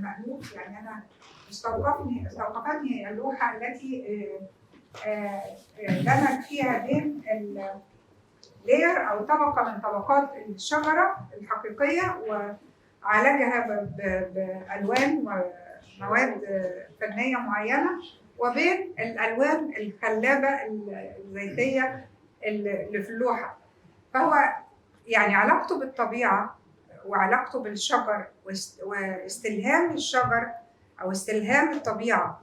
المألوف. يعني أنا استوقفتني اللوحة التي دمج فيها بين اللير أو طبقة من طبقات الشجرة الحقيقية وعالجها بألوان ومواد فنية معينة، وبين الألوان الخلابة الزيتية اللي في اللوحة. فهو يعني علاقته بالطبيعة وعلاقته بالشجر واستلهام الشجر أو استلهام الطبيعة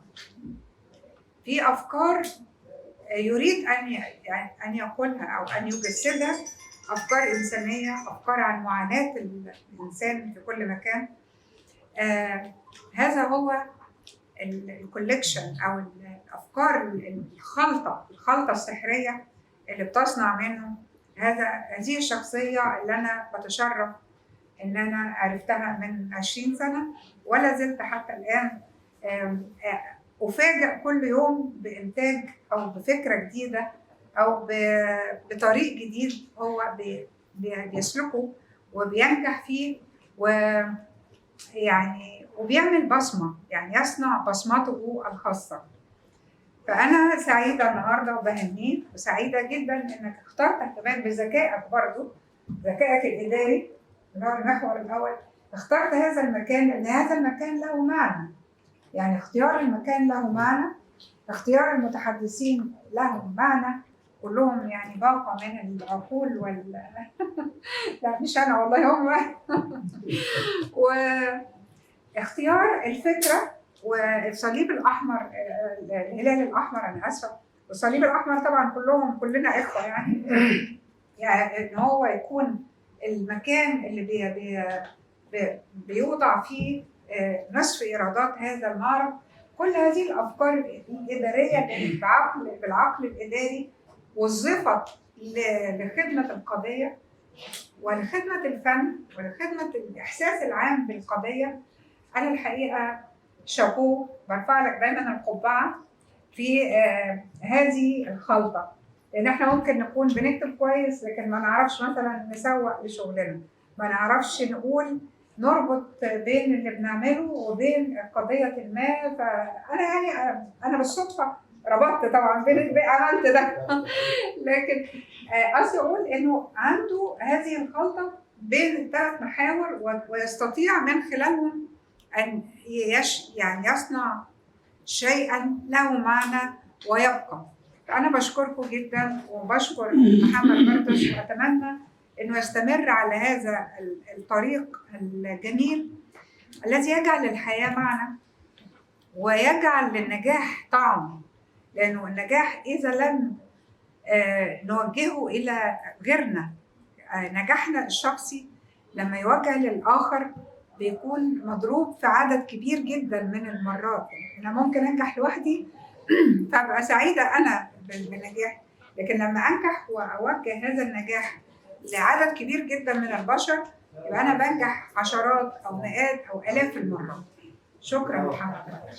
في أفكار يريد أن يقولها أو أن يجسدها، أفكار إنسانية، أفكار عن معاناة الإنسان في كل مكان. هذا هو الكوليكشن أو الأفكار، الخلطة السحرية اللي بتصنع منه هذه الشخصية اللي أنا بتشرف إن أنا عرفتها من 20 سنة، ولا زلت حتى الآن أفاجأ كل يوم بإنتاج أو بفكرة جديدة أو بطريق جديد هو بيسلكه وبينجح فيه، ويعني وبيعمل بصمة، يعني يصنع بصمته الخاصة. فأنا سعيدة النهاردة وبهنيك، وسعيدة جدا إنك اخترت كمان بذكائك، برضو ذكائك الإداري اللي هو المحور الأول، اخترت هذا المكان لأن هذا المكان له معنى. يعني اختيار المكان له معنى، اختيار المتحدثين له معنى، كلهم يعني باقة من العقول لا مش أنا والله، هم واختيار الفكرة والصليب الأحمر، الهلال الأحمر، أنا آسفة، والصليب الأحمر طبعا كلنا إخوة يعني. يعني إن هو يكون المكان اللي بيوضع فيه نصف إيرادات هذا المعرض. كل هذه الأفكار الإدارية اللي بالعقل الإداري وظفت لخدمة القضية ولخدمة الفن ولخدمة الإحساس العام بالقضية. أنا الحقيقة شابوه، برفع لك دايما القبعة في هذه الخلطة، لأن احنا ممكن نكون بنكتب كويس لكن ما نعرفش مثلا نسوق لشغلنا، ما نعرفش نقول نربط بين اللي بنعمله وبين قضية ما. فأنا يعني أنا بالصدفة ربطت طبعا بين عملت ده لكن قصدي أقول إنه عنده هذه الخلطة بين الثلاث محاور، ويستطيع من خلالهم أن يعني يصنع شيئا له معنى ويبقى. فأنا بشكركم جدا وبشكر محمد مرتش، وأتمنى إنه يستمر على هذا الطريق الجميل الذي يجعل الحياة معنى ويجعل للنجاح طعم. لأنه النجاح إذا لم نوجهه إلى غيرنا، نجاحنا الشخصي لما يوجه للآخر بيكون مضروب في عدد كبير جدا من المرات. أنا ممكن أنجح لوحدي فأبقى سعيدة أنا بالنجاح، لكن لما أنجح وأوجه هذا النجاح لعدد كبير جدا من البشر يبقى أنا بنجح عشرات أو مئات أو آلاف المرات. شكرا محمد.